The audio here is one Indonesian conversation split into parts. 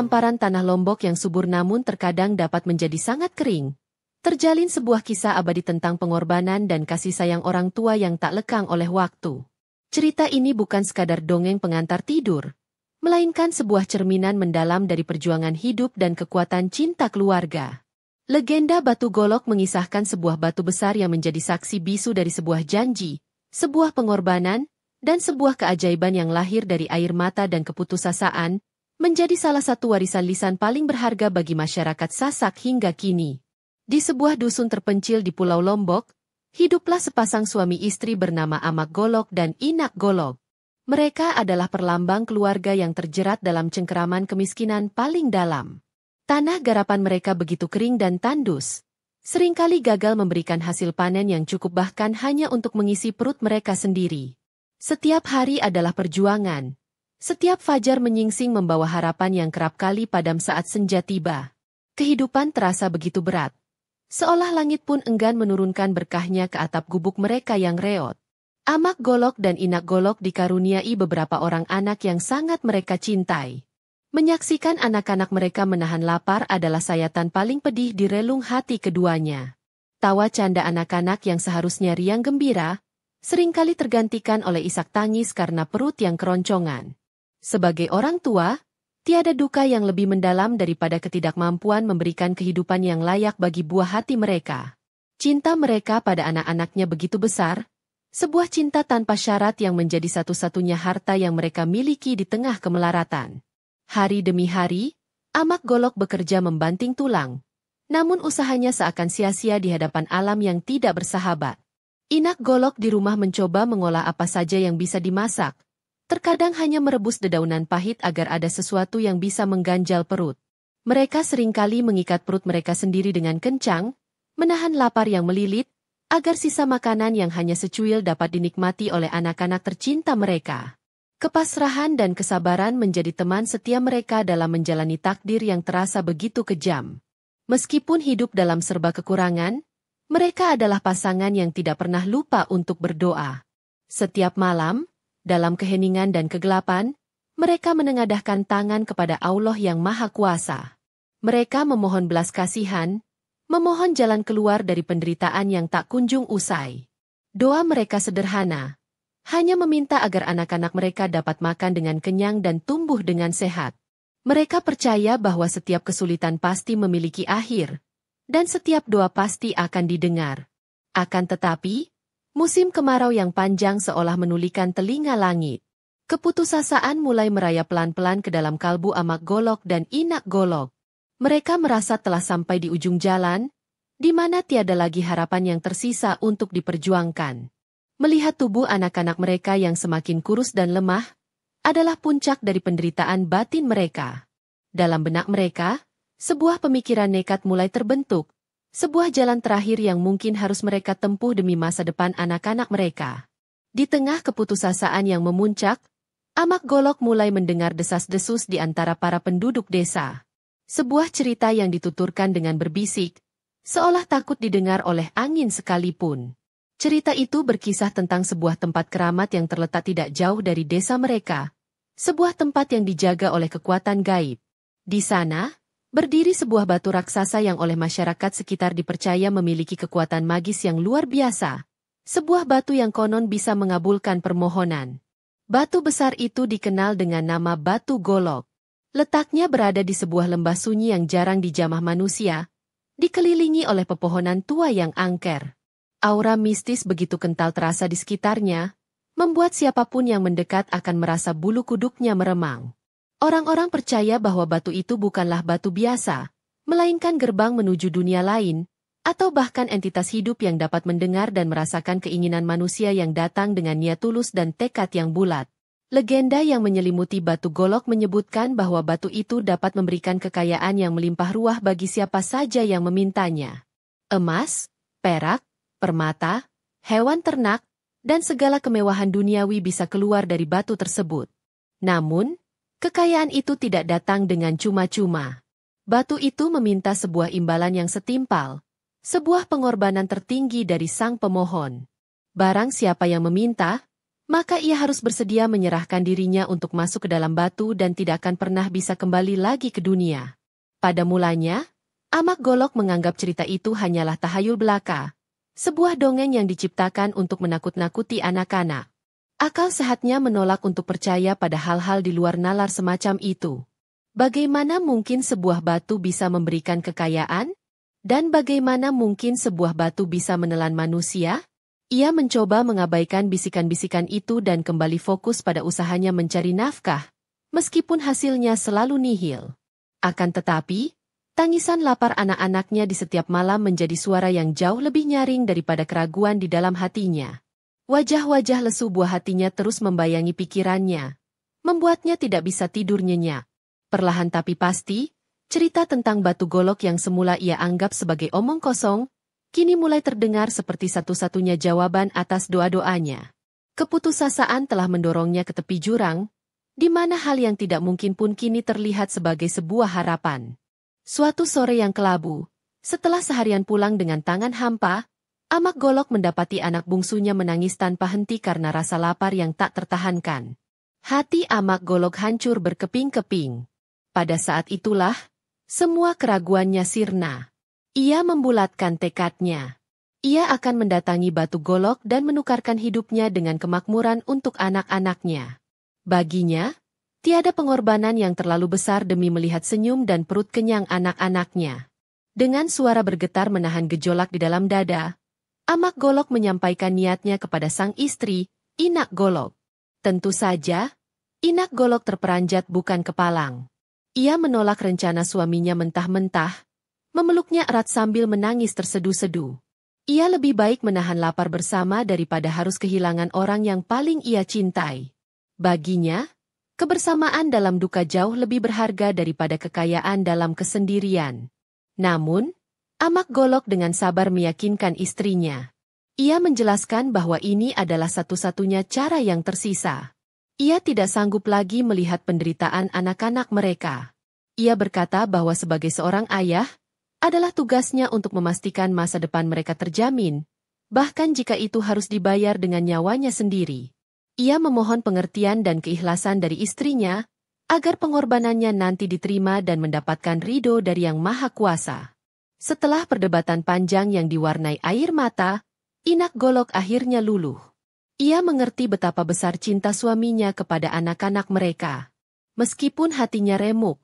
hamparan tanah Lombok yang subur namun terkadang dapat menjadi sangat kering. Terjalin sebuah kisah abadi tentang pengorbanan dan kasih sayang orang tua yang tak lekang oleh waktu. Cerita ini bukan sekadar dongeng pengantar tidur, melainkan sebuah cerminan mendalam dari perjuangan hidup dan kekuatan cinta keluarga. Legenda Batu Golok mengisahkan sebuah batu besar yang menjadi saksi bisu dari sebuah janji, sebuah pengorbanan, dan sebuah keajaiban yang lahir dari air mata dan keputusasaan, menjadi salah satu warisan lisan paling berharga bagi masyarakat Sasak hingga kini. Di sebuah dusun terpencil di Pulau Lombok, hiduplah sepasang suami istri bernama Amak Golok dan Inak Golok. Mereka adalah perlambang keluarga yang terjerat dalam cengkeraman kemiskinan paling dalam. Tanah garapan mereka begitu kering dan tandus, seringkali gagal memberikan hasil panen yang cukup bahkan hanya untuk mengisi perut mereka sendiri. Setiap hari adalah perjuangan. Setiap fajar menyingsing membawa harapan yang kerap kali padam saat senja tiba. Kehidupan terasa begitu berat. Seolah langit pun enggan menurunkan berkahnya ke atap gubuk mereka yang reot. Amak Golok dan Inak Golok dikaruniai beberapa orang anak yang sangat mereka cintai. Menyaksikan anak-anak mereka menahan lapar adalah sayatan paling pedih di relung hati keduanya. Tawa canda anak-anak yang seharusnya riang gembira, seringkali tergantikan oleh isak tangis karena perut yang keroncongan. Sebagai orang tua, tiada duka yang lebih mendalam daripada ketidakmampuan memberikan kehidupan yang layak bagi buah hati mereka. Cinta mereka pada anak-anaknya begitu besar, sebuah cinta tanpa syarat yang menjadi satu-satunya harta yang mereka miliki di tengah kemelaratan. Hari demi hari, Amak Golok bekerja membanting tulang, namun usahanya seakan sia-sia di hadapan alam yang tidak bersahabat. Inak Golok di rumah mencoba mengolah apa saja yang bisa dimasak, terkadang hanya merebus dedaunan pahit agar ada sesuatu yang bisa mengganjal perut. Mereka seringkali mengikat perut mereka sendiri dengan kencang, menahan lapar yang melilit, agar sisa makanan yang hanya secuil dapat dinikmati oleh anak-anak tercinta mereka. Kepasrahan dan kesabaran menjadi teman setia mereka dalam menjalani takdir yang terasa begitu kejam. Meskipun hidup dalam serba kekurangan, mereka adalah pasangan yang tidak pernah lupa untuk berdoa. Setiap malam, dalam keheningan dan kegelapan, mereka menengadahkan tangan kepada Allah yang Maha Kuasa. Mereka memohon belas kasihan, memohon jalan keluar dari penderitaan yang tak kunjung usai. Doa mereka sederhana, hanya meminta agar anak-anak mereka dapat makan dengan kenyang dan tumbuh dengan sehat. Mereka percaya bahwa setiap kesulitan pasti memiliki akhir, dan setiap doa pasti akan didengar. Akan tetapi, musim kemarau yang panjang seolah menulikan telinga langit. Keputusasaan mulai merayap pelan-pelan ke dalam kalbu Amak Golok dan Inak Golok. Mereka merasa telah sampai di ujung jalan, di mana tiada lagi harapan yang tersisa untuk diperjuangkan. Melihat tubuh anak-anak mereka yang semakin kurus dan lemah, adalah puncak dari penderitaan batin mereka. Dalam benak mereka, sebuah pemikiran nekat mulai terbentuk. Sebuah jalan terakhir yang mungkin harus mereka tempuh demi masa depan anak-anak mereka. Di tengah keputusasaan yang memuncak, Amak Golok mulai mendengar desas-desus di antara para penduduk desa. Sebuah cerita yang dituturkan dengan berbisik, seolah takut didengar oleh angin sekalipun. Cerita itu berkisah tentang sebuah tempat keramat yang terletak tidak jauh dari desa mereka. Sebuah tempat yang dijaga oleh kekuatan gaib. Di sana, berdiri sebuah batu raksasa yang oleh masyarakat sekitar dipercaya memiliki kekuatan magis yang luar biasa. Sebuah batu yang konon bisa mengabulkan permohonan. Batu besar itu dikenal dengan nama Batu Golok. Letaknya berada di sebuah lembah sunyi yang jarang dijamah manusia, dikelilingi oleh pepohonan tua yang angker. Aura mistis begitu kental terasa di sekitarnya, membuat siapapun yang mendekat akan merasa bulu kuduknya meremang. Orang-orang percaya bahwa batu itu bukanlah batu biasa, melainkan gerbang menuju dunia lain, atau bahkan entitas hidup yang dapat mendengar dan merasakan keinginan manusia yang datang dengan niat tulus dan tekad yang bulat. Legenda yang menyelimuti Batu Golok menyebutkan bahwa batu itu dapat memberikan kekayaan yang melimpah ruah bagi siapa saja yang memintanya. Emas, perak, permata, hewan ternak, dan segala kemewahan duniawi bisa keluar dari batu tersebut. Namun, kekayaan itu tidak datang dengan cuma-cuma. Batu itu meminta sebuah imbalan yang setimpal, sebuah pengorbanan tertinggi dari sang pemohon. Barang siapa yang meminta, maka ia harus bersedia menyerahkan dirinya untuk masuk ke dalam batu dan tidak akan pernah bisa kembali lagi ke dunia. Pada mulanya, Amak Golok menganggap cerita itu hanyalah tahayul belaka, sebuah dongeng yang diciptakan untuk menakut-nakuti anak-anak. Akal sehatnya menolak untuk percaya pada hal-hal di luar nalar semacam itu. Bagaimana mungkin sebuah batu bisa memberikan kekayaan? Dan bagaimana mungkin sebuah batu bisa menelan manusia? Ia mencoba mengabaikan bisikan-bisikan itu dan kembali fokus pada usahanya mencari nafkah, meskipun hasilnya selalu nihil. Akan tetapi, tangisan lapar anak-anaknya di setiap malam menjadi suara yang jauh lebih nyaring daripada keraguan di dalam hatinya. Wajah-wajah lesu buah hatinya terus membayangi pikirannya, membuatnya tidak bisa tidur nyenyak. Perlahan tapi pasti, cerita tentang batu golok yang semula ia anggap sebagai omong kosong, kini mulai terdengar seperti satu-satunya jawaban atas doa-doanya. Keputusasaan telah mendorongnya ke tepi jurang, di mana hal yang tidak mungkin pun kini terlihat sebagai sebuah harapan. Suatu sore yang kelabu, setelah seharian pulang dengan tangan hampa, Amak Golok mendapati anak bungsunya menangis tanpa henti karena rasa lapar yang tak tertahankan. Hati Amak Golok hancur berkeping-keping. Pada saat itulah, semua keraguannya sirna. Ia membulatkan tekadnya. Ia akan mendatangi batu golok dan menukarkan hidupnya dengan kemakmuran untuk anak-anaknya. Baginya, tiada pengorbanan yang terlalu besar demi melihat senyum dan perut kenyang anak-anaknya. Dengan suara bergetar menahan gejolak di dalam dada, Amak Golok menyampaikan niatnya kepada sang istri, Inak Golok. Tentu saja, Inak Golok terperanjat bukan kepalang. Ia menolak rencana suaminya mentah-mentah, memeluknya erat sambil menangis tersedu-sedu. Ia lebih baik menahan lapar bersama daripada harus kehilangan orang yang paling ia cintai. Baginya, kebersamaan dalam duka jauh lebih berharga daripada kekayaan dalam kesendirian. Namun, Amak Golok dengan sabar meyakinkan istrinya. Ia menjelaskan bahwa ini adalah satu-satunya cara yang tersisa. Ia tidak sanggup lagi melihat penderitaan anak-anak mereka. Ia berkata bahwa sebagai seorang ayah, adalah tugasnya untuk memastikan masa depan mereka terjamin, bahkan jika itu harus dibayar dengan nyawanya sendiri. Ia memohon pengertian dan keikhlasan dari istrinya, agar pengorbanannya nanti diterima dan mendapatkan ridho dari Yang Maha Kuasa. Setelah perdebatan panjang yang diwarnai air mata, Inak Golok akhirnya luluh. Ia mengerti betapa besar cinta suaminya kepada anak-anak mereka. Meskipun hatinya remuk,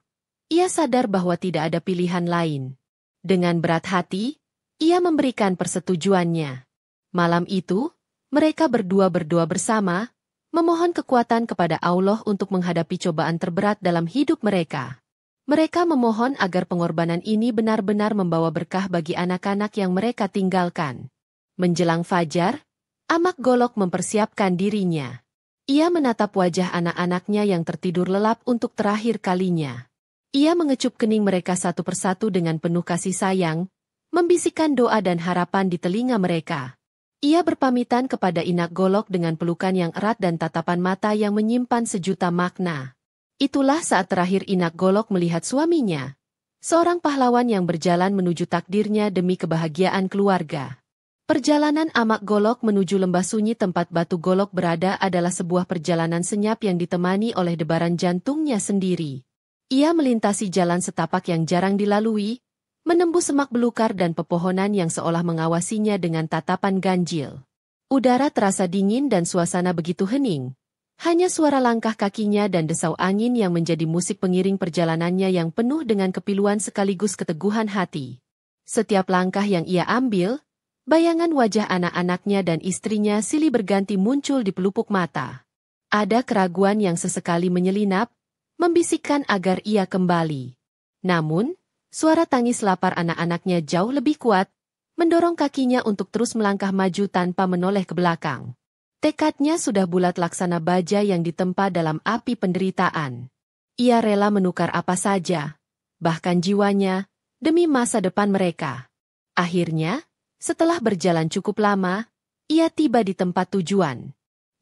ia sadar bahwa tidak ada pilihan lain. Dengan berat hati, ia memberikan persetujuannya. Malam itu, mereka berdua berdoa bersama, memohon kekuatan kepada Allah untuk menghadapi cobaan terberat dalam hidup mereka. Mereka memohon agar pengorbanan ini benar-benar membawa berkah bagi anak-anak yang mereka tinggalkan. Menjelang fajar, Amak Golok mempersiapkan dirinya. Ia menatap wajah anak-anaknya yang tertidur lelap untuk terakhir kalinya. Ia mengecup kening mereka satu persatu dengan penuh kasih sayang, membisikkan doa dan harapan di telinga mereka. Ia berpamitan kepada Inak Golok dengan pelukan yang erat dan tatapan mata yang menyimpan sejuta makna. Itulah saat terakhir Inak Golok melihat suaminya, seorang pahlawan yang berjalan menuju takdirnya demi kebahagiaan keluarga. Perjalanan Amak Golok menuju lembah sunyi tempat batu golok berada adalah sebuah perjalanan senyap yang ditemani oleh debaran jantungnya sendiri. Ia melintasi jalan setapak yang jarang dilalui, menembus semak belukar dan pepohonan yang seolah mengawasinya dengan tatapan ganjil. Udara terasa dingin dan suasana begitu hening. Hanya suara langkah kakinya dan desau angin yang menjadi musik pengiring perjalanannya yang penuh dengan kepiluan sekaligus keteguhan hati. Setiap langkah yang ia ambil, bayangan wajah anak-anaknya dan istrinya silih berganti muncul di pelupuk mata. Ada keraguan yang sesekali menyelinap, membisikkan agar ia kembali. Namun, suara tangis lapar anak-anaknya jauh lebih kuat, mendorong kakinya untuk terus melangkah maju tanpa menoleh ke belakang. Tekadnya sudah bulat laksana baja yang ditempa dalam api penderitaan. Ia rela menukar apa saja, bahkan jiwanya, demi masa depan mereka. Akhirnya, setelah berjalan cukup lama, ia tiba di tempat tujuan.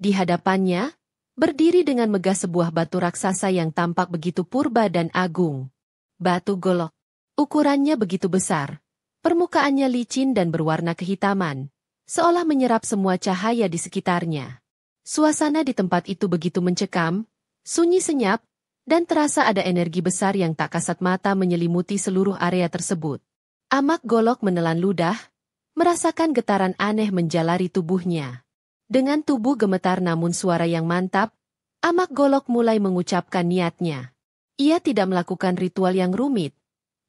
Di hadapannya, berdiri dengan megah sebuah batu raksasa yang tampak begitu purba dan agung. Batu golok. Ukurannya begitu besar. Permukaannya licin dan berwarna kehitaman, seolah menyerap semua cahaya di sekitarnya. Suasana di tempat itu begitu mencekam, sunyi senyap, dan terasa ada energi besar yang tak kasat mata menyelimuti seluruh area tersebut. Amak Golok menelan ludah, merasakan getaran aneh menjalari tubuhnya. Dengan tubuh gemetar namun suara yang mantap, Amak Golok mulai mengucapkan niatnya. Ia tidak melakukan ritual yang rumit.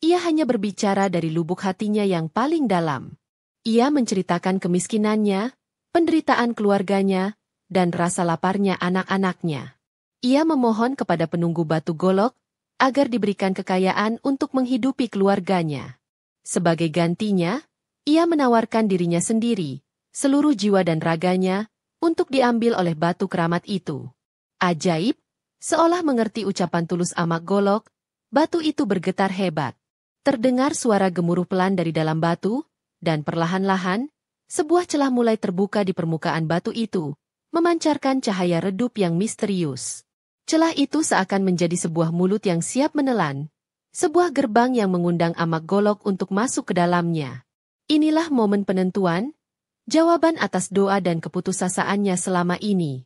Ia hanya berbicara dari lubuk hatinya yang paling dalam. Ia menceritakan kemiskinannya, penderitaan keluarganya, dan rasa laparnya anak-anaknya. Ia memohon kepada penunggu batu golok, agar diberikan kekayaan untuk menghidupi keluarganya. Sebagai gantinya, ia menawarkan dirinya sendiri, seluruh jiwa dan raganya, untuk diambil oleh batu keramat itu. Ajaib, seolah mengerti ucapan tulus Amak Golok, batu itu bergetar hebat. Terdengar suara gemuruh pelan dari dalam batu, dan perlahan-lahan, sebuah celah mulai terbuka di permukaan batu itu, memancarkan cahaya redup yang misterius. Celah itu seakan menjadi sebuah mulut yang siap menelan, sebuah gerbang yang mengundang Amak Golok untuk masuk ke dalamnya. Inilah momen penentuan, jawaban atas doa dan keputusasaannya selama ini.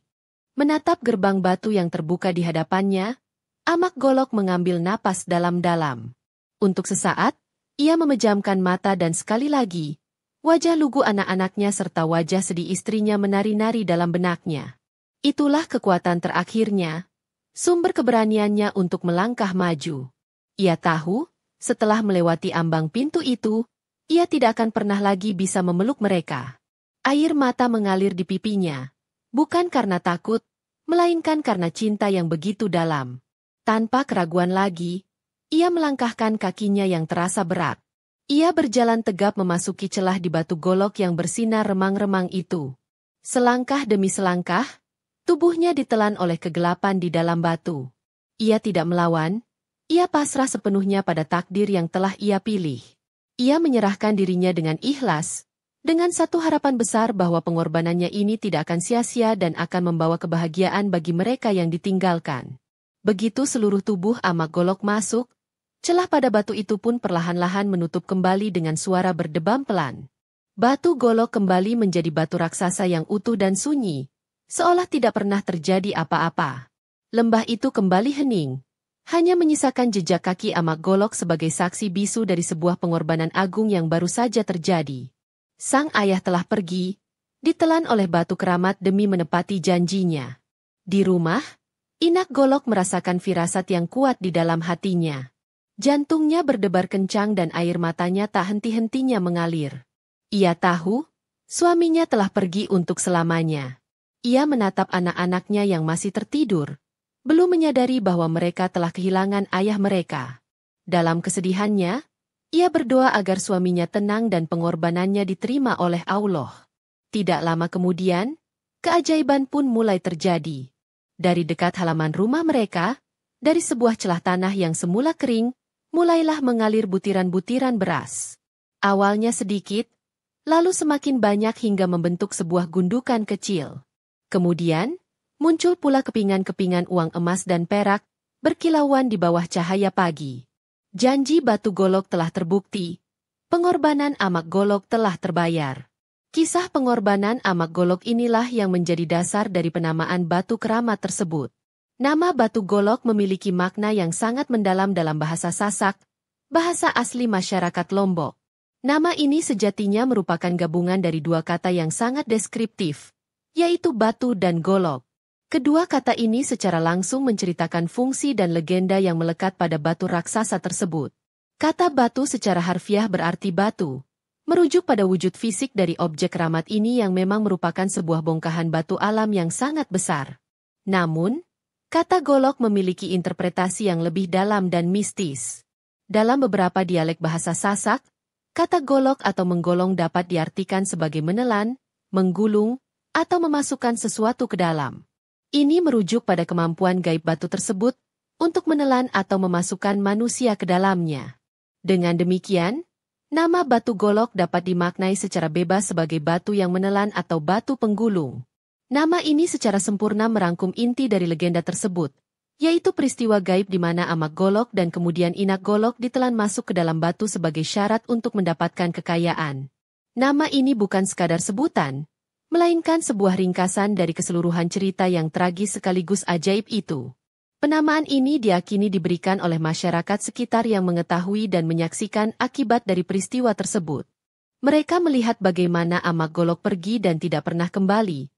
Menatap gerbang batu yang terbuka di hadapannya, Amak Golok mengambil napas dalam-dalam. Untuk sesaat, ia memejamkan mata dan sekali lagi, wajah lugu anak-anaknya serta wajah sedih istrinya menari-nari dalam benaknya. Itulah kekuatan terakhirnya, sumber keberaniannya untuk melangkah maju. Ia tahu, setelah melewati ambang pintu itu, ia tidak akan pernah lagi bisa memeluk mereka. Air mata mengalir di pipinya, bukan karena takut, melainkan karena cinta yang begitu dalam. Tanpa keraguan lagi, ia melangkahkan kakinya yang terasa berat. Ia berjalan tegap memasuki celah di batu golok yang bersinar remang-remang itu. Selangkah demi selangkah, tubuhnya ditelan oleh kegelapan di dalam batu. Ia tidak melawan, ia pasrah sepenuhnya pada takdir yang telah ia pilih. Ia menyerahkan dirinya dengan ikhlas, dengan satu harapan besar bahwa pengorbanannya ini tidak akan sia-sia dan akan membawa kebahagiaan bagi mereka yang ditinggalkan. Begitu seluruh tubuh Amak Golok masuk, celah pada batu itu pun perlahan-lahan menutup kembali dengan suara berdebam pelan. Batu golok kembali menjadi batu raksasa yang utuh dan sunyi, seolah tidak pernah terjadi apa-apa. Lembah itu kembali hening, hanya menyisakan jejak kaki Amak Golok sebagai saksi bisu dari sebuah pengorbanan agung yang baru saja terjadi. Sang ayah telah pergi, ditelan oleh batu keramat demi menepati janjinya. Di rumah, Inak Golok merasakan firasat yang kuat di dalam hatinya. Jantungnya berdebar kencang dan air matanya tak henti-hentinya mengalir. Ia tahu, suaminya telah pergi untuk selamanya. Ia menatap anak-anaknya yang masih tertidur, belum menyadari bahwa mereka telah kehilangan ayah mereka. Dalam kesedihannya, ia berdoa agar suaminya tenang dan pengorbanannya diterima oleh Allah. Tidak lama kemudian, keajaiban pun mulai terjadi. Dari dekat halaman rumah mereka, dari sebuah celah tanah yang semula kering, mulailah mengalir butiran-butiran beras. Awalnya sedikit, lalu semakin banyak hingga membentuk sebuah gundukan kecil. Kemudian, muncul pula kepingan-kepingan uang emas dan perak, berkilauan di bawah cahaya pagi. Janji batu golok telah terbukti. Pengorbanan Amak Golok telah terbayar. Kisah pengorbanan Amak Golok inilah yang menjadi dasar dari penamaan batu keramat tersebut. Nama batu golok memiliki makna yang sangat mendalam dalam bahasa Sasak, bahasa asli masyarakat Lombok. Nama ini sejatinya merupakan gabungan dari dua kata yang sangat deskriptif, yaitu batu dan golok. Kedua kata ini secara langsung menceritakan fungsi dan legenda yang melekat pada batu raksasa tersebut. Kata batu secara harfiah berarti batu, merujuk pada wujud fisik dari objek keramat ini yang memang merupakan sebuah bongkahan batu alam yang sangat besar. Namun, kata golok memiliki interpretasi yang lebih dalam dan mistis. Dalam beberapa dialek bahasa Sasak, kata golok atau menggolong dapat diartikan sebagai menelan, menggulung, atau memasukkan sesuatu ke dalam. Ini merujuk pada kemampuan gaib batu tersebut untuk menelan atau memasukkan manusia ke dalamnya. Dengan demikian, nama batu golok dapat dimaknai secara bebas sebagai batu yang menelan atau batu penggulung. Nama ini secara sempurna merangkum inti dari legenda tersebut, yaitu peristiwa gaib di mana Amak Golok dan kemudian Inak Golok ditelan masuk ke dalam batu sebagai syarat untuk mendapatkan kekayaan. Nama ini bukan sekadar sebutan, melainkan sebuah ringkasan dari keseluruhan cerita yang tragis sekaligus ajaib itu. Penamaan ini diakini diberikan oleh masyarakat sekitar yang mengetahui dan menyaksikan akibat dari peristiwa tersebut. Mereka melihat bagaimana Amak Golok pergi dan tidak pernah kembali.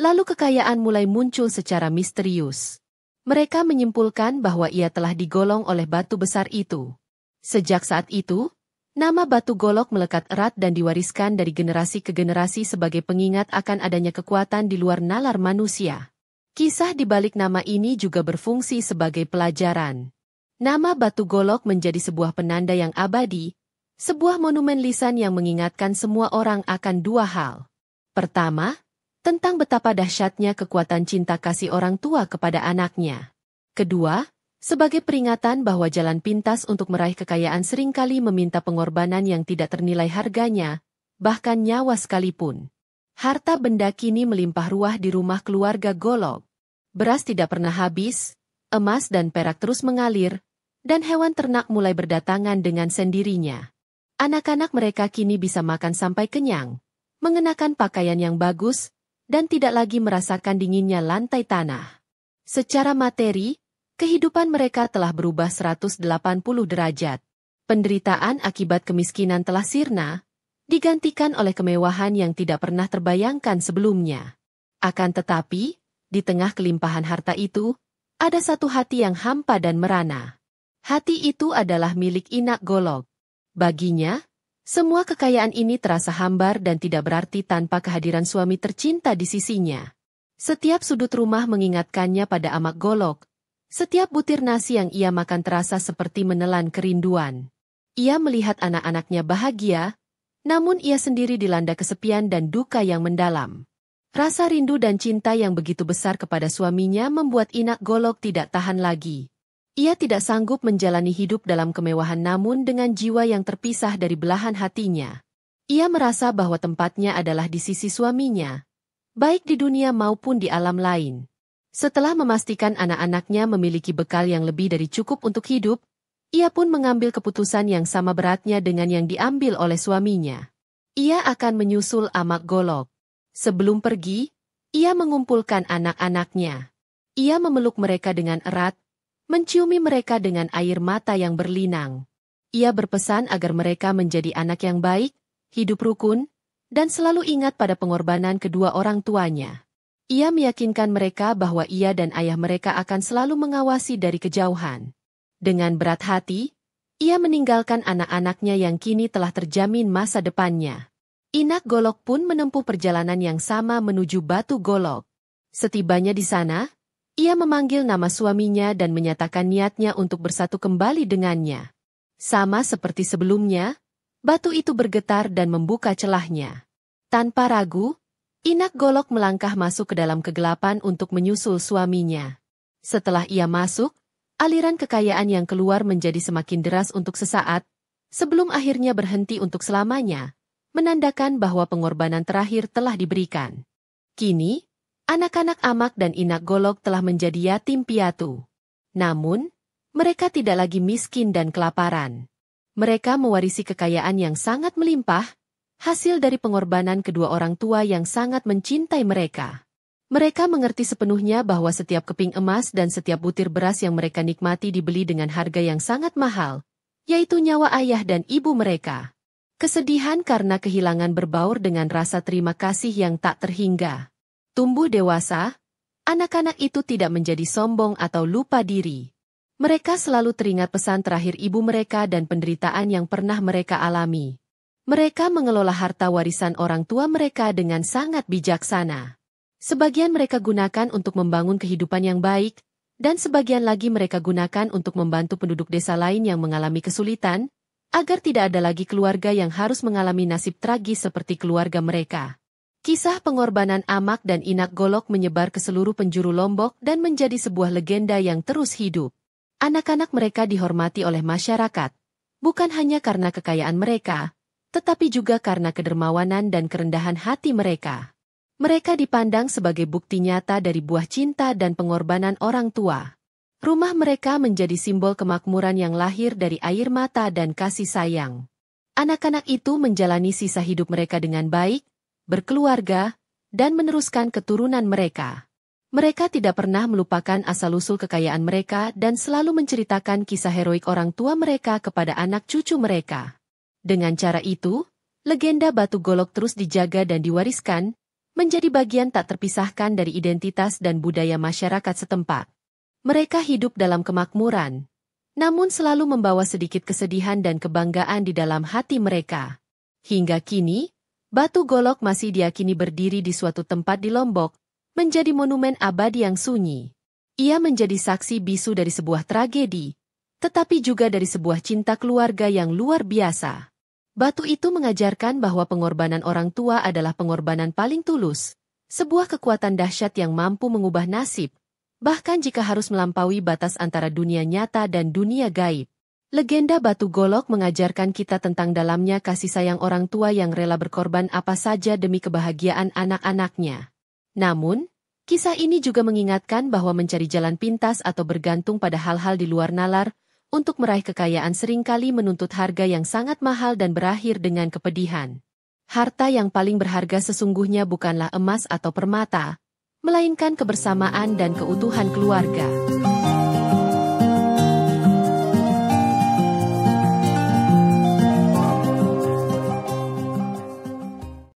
Lalu kekayaan mulai muncul secara misterius. Mereka menyimpulkan bahwa ia telah digolong oleh batu besar itu. Sejak saat itu, nama Batu Golok melekat erat dan diwariskan dari generasi ke generasi sebagai pengingat akan adanya kekuatan di luar nalar manusia. Kisah di balik nama ini juga berfungsi sebagai pelajaran. Nama Batu Golok menjadi sebuah penanda yang abadi, sebuah monumen lisan yang mengingatkan semua orang akan dua hal. Pertama, tentang betapa dahsyatnya kekuatan cinta kasih orang tua kepada anaknya. Kedua, sebagai peringatan bahwa jalan pintas untuk meraih kekayaan seringkali meminta pengorbanan yang tidak ternilai harganya, bahkan nyawa sekalipun. Harta benda kini melimpah ruah di rumah keluarga Golok. Beras tidak pernah habis, emas dan perak terus mengalir, dan hewan ternak mulai berdatangan dengan sendirinya. Anak-anak mereka kini bisa makan sampai kenyang, mengenakan pakaian yang bagus, dan tidak lagi merasakan dinginnya lantai tanah. Secara materi, kehidupan mereka telah berubah 180 derajat. Penderitaan akibat kemiskinan telah sirna, digantikan oleh kemewahan yang tidak pernah terbayangkan sebelumnya. Akan tetapi, di tengah kelimpahan harta itu, ada satu hati yang hampa dan merana. Hati itu adalah milik Inak Golok. Baginya, semua kekayaan ini terasa hambar dan tidak berarti tanpa kehadiran suami tercinta di sisinya. Setiap sudut rumah mengingatkannya pada Amak Golok. Setiap butir nasi yang ia makan terasa seperti menelan kerinduan. Ia melihat anak-anaknya bahagia, namun ia sendiri dilanda kesepian dan duka yang mendalam. Rasa rindu dan cinta yang begitu besar kepada suaminya membuat Inak Golok tidak tahan lagi. Ia tidak sanggup menjalani hidup dalam kemewahan namun dengan jiwa yang terpisah dari belahan hatinya. Ia merasa bahwa tempatnya adalah di sisi suaminya, baik di dunia maupun di alam lain. Setelah memastikan anak-anaknya memiliki bekal yang lebih dari cukup untuk hidup, ia pun mengambil keputusan yang sama beratnya dengan yang diambil oleh suaminya. Ia akan menyusul Amak Golok. Sebelum pergi, ia mengumpulkan anak-anaknya. Ia memeluk mereka dengan erat, menciumi mereka dengan air mata yang berlinang. Ia berpesan agar mereka menjadi anak yang baik, hidup rukun, dan selalu ingat pada pengorbanan kedua orang tuanya. Ia meyakinkan mereka bahwa ia dan ayah mereka akan selalu mengawasi dari kejauhan. Dengan berat hati, ia meninggalkan anak-anaknya yang kini telah terjamin masa depannya. Inak Golok pun menempuh perjalanan yang sama menuju Batu Golok. Setibanya di sana, ia memanggil nama suaminya dan menyatakan niatnya untuk bersatu kembali dengannya. Sama seperti sebelumnya, batu itu bergetar dan membuka celahnya. Tanpa ragu, Inak Golok melangkah masuk ke dalam kegelapan untuk menyusul suaminya. Setelah ia masuk, aliran kekayaan yang keluar menjadi semakin deras untuk sesaat, sebelum akhirnya berhenti untuk selamanya, menandakan bahwa pengorbanan terakhir telah diberikan. Kini, anak-anak Amak dan Inak Golok telah menjadi yatim piatu. Namun, mereka tidak lagi miskin dan kelaparan. Mereka mewarisi kekayaan yang sangat melimpah, hasil dari pengorbanan kedua orang tua yang sangat mencintai mereka. Mereka mengerti sepenuhnya bahwa setiap keping emas dan setiap butir beras yang mereka nikmati dibeli dengan harga yang sangat mahal, yaitu nyawa ayah dan ibu mereka. Kesedihan karena kehilangan berbaur dengan rasa terima kasih yang tak terhingga. Tumbuh dewasa, anak-anak itu tidak menjadi sombong atau lupa diri. Mereka selalu teringat pesan terakhir ibu mereka dan penderitaan yang pernah mereka alami. Mereka mengelola harta warisan orang tua mereka dengan sangat bijaksana. Sebagian mereka gunakan untuk membangun kehidupan yang baik, dan sebagian lagi mereka gunakan untuk membantu penduduk desa lain yang mengalami kesulitan, agar tidak ada lagi keluarga yang harus mengalami nasib tragis seperti keluarga mereka. Kisah pengorbanan Amak dan Inak Golok menyebar ke seluruh penjuru Lombok dan menjadi sebuah legenda yang terus hidup. Anak-anak mereka dihormati oleh masyarakat, bukan hanya karena kekayaan mereka, tetapi juga karena kedermawanan dan kerendahan hati mereka. Mereka dipandang sebagai bukti nyata dari buah cinta dan pengorbanan orang tua. Rumah mereka menjadi simbol kemakmuran yang lahir dari air mata dan kasih sayang. Anak-anak itu menjalani sisa hidup mereka dengan baik, berkeluarga, dan meneruskan keturunan mereka. Mereka tidak pernah melupakan asal-usul kekayaan mereka dan selalu menceritakan kisah heroik orang tua mereka kepada anak cucu mereka. Dengan cara itu, legenda Batu Golok terus dijaga dan diwariskan, menjadi bagian tak terpisahkan dari identitas dan budaya masyarakat setempat. Mereka hidup dalam kemakmuran, namun selalu membawa sedikit kesedihan dan kebanggaan di dalam hati mereka. Hingga kini, Batu Golok masih diyakini berdiri di suatu tempat di Lombok, menjadi monumen abadi yang sunyi. Ia menjadi saksi bisu dari sebuah tragedi, tetapi juga dari sebuah cinta keluarga yang luar biasa. Batu itu mengajarkan bahwa pengorbanan orang tua adalah pengorbanan paling tulus, sebuah kekuatan dahsyat yang mampu mengubah nasib, bahkan jika harus melampaui batas antara dunia nyata dan dunia gaib. Legenda Batu Golok mengajarkan kita tentang dalamnya kasih sayang orang tua yang rela berkorban apa saja demi kebahagiaan anak-anaknya. Namun, kisah ini juga mengingatkan bahwa mencari jalan pintas atau bergantung pada hal-hal di luar nalar untuk meraih kekayaan seringkali menuntut harga yang sangat mahal dan berakhir dengan kepedihan. Harta yang paling berharga sesungguhnya bukanlah emas atau permata, melainkan kebersamaan dan keutuhan keluarga.